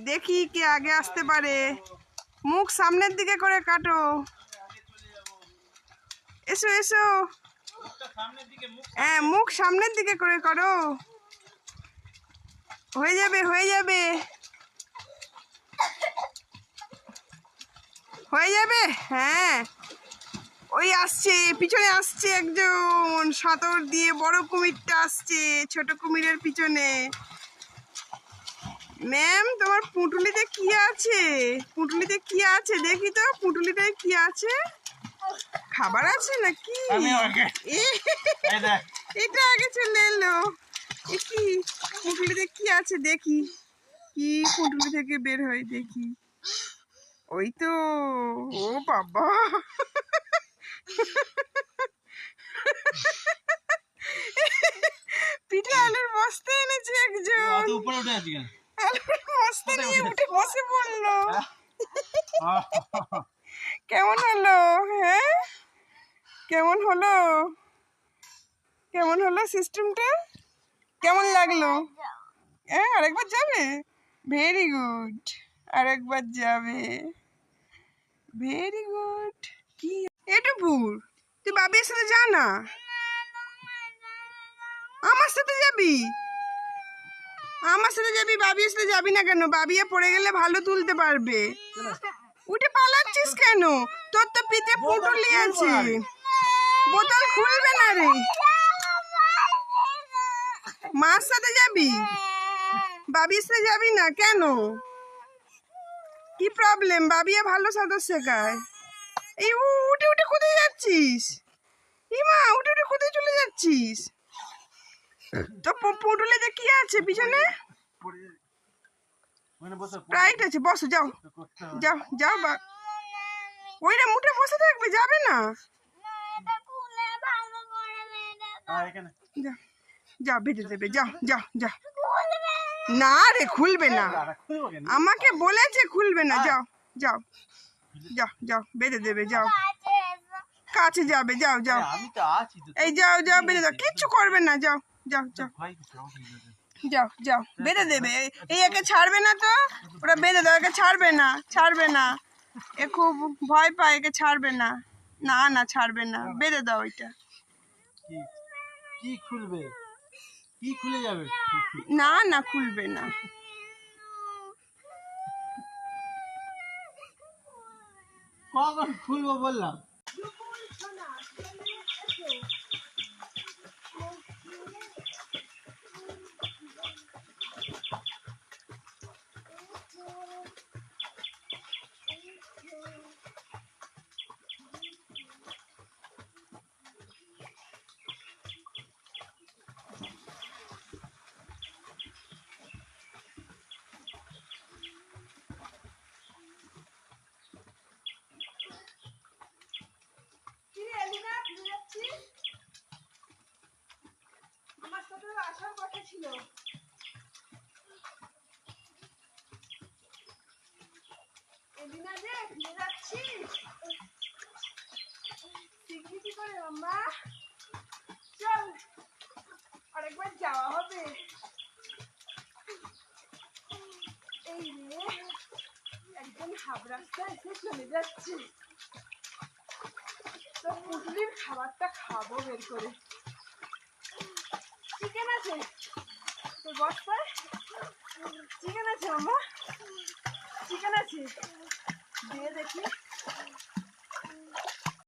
দেখি কে আগে আসতে পারে। মুখ সামনের দিকে করে কাটো। এসো এসো। হ্যাঁ, মুখ সামনের দিকে করে করো। হয়ে যাবে হয়ে যাবে হয়ে যাবে। হ্যাঁ, ওই আসছে, পিছনে আসছে একজন সাঁতর দিয়ে। বড় কুমিরটা আসছে ছোট কুমিরের পিছনে। ম্যাম, তোমার পুঁটুলিতে কি আছে? পুঁটুলিতে কি আছে দেখি তো। পুঁটুলিটায় কি আছে? খাবার আছে নাকি? এটা আগে চলে এলো। কি পুঁটুলিতে কি আছে দেখি। কি পুঁটুলি থেকে বের হয় দেখি। ওই তো। ও বাবা, পিঠে আলুর বস্তা এনেছে একজন। আলুর বস্তা নিয়ে উঠে বসে পড়লো। কেমন হলো? হ্যাঁ, কেমন হলো? কেমন হলো সিস্টেমটা? কেমন লাগলো? হ্যাঁ, আরেকবার যাবে? ভেরি গুড, আরেকবার যাবে। Very good. কি এটা ভুল? তুই বাবির সাথে যা না। আমার সাথে যাবি? আমার সাথে যাবি, বাবির সাথে যাবি না কেন? বাবিয়ে পড়ে গেলে ভালো তুলতে পারবে। উঠে পালাচ্ছিস কেন? তোর তো পিঠে পুঁটুলি আছে। বোতল খুলবে না রে। মার সাথে যাবি? বাবির সাথে যাবি না কেন? কি প্রবলেম? বাবিয়া ভালো সাঁতার শেখায়। এই উঠে উঠে কোথায় যাচ্ছিস? ইমা, উঠে উঠে কোথায় চলে যাচ্ছিস? তো পুঁটুলিতে কি আছে পিছনে? রাইট আছে, বসো, যাও যাও যাও। ওইটা মুঠে বসে থাকবে, যাবে না। যাও, বেঁধে দেবে। যাও যাও যাও। না রে, খুলবে না। আমাকে বলেছে খুলবে না। যাও যাও যাও যাও, বেঁধে দেবে। যাও, কাছে যাবে। যাও যাও, এই যাও যাও, বেঁধে দাও। কিচ্ছু করবে না। যাও যাও যাও যাও যাও, বেঁধে দেবে। এই একে ছাড়বে না তো। ওরা বেঁধে দাও, একে ছাড়বে না, ছাড়বে না। এ খুব ভয় পায়, একে ছাড়বে না। না না, ছাড়বে না, বেঁধে দাও। ওইটা কি খুলবে? কি খুলে যাবে? না না, খুলবে না। কখন খুলবো বললাম? আমার সাথে আসার কথা ছিল। এদিনা যে ফিরে যাচ্ছিস, শিখবি কি করে মাম্মা? চল, আরেকবার যাওয়া হবে। এই রে, একদম হাফ রাস্তা এসে চলে যাচ্ছে। তো পুঁটুলির খাবারটা খাবো বের করে। চিকেন আছে তোর বস্তায়? চিকেন আছে মাম্মা? চিকেন আছে, দিয়ে দেখি।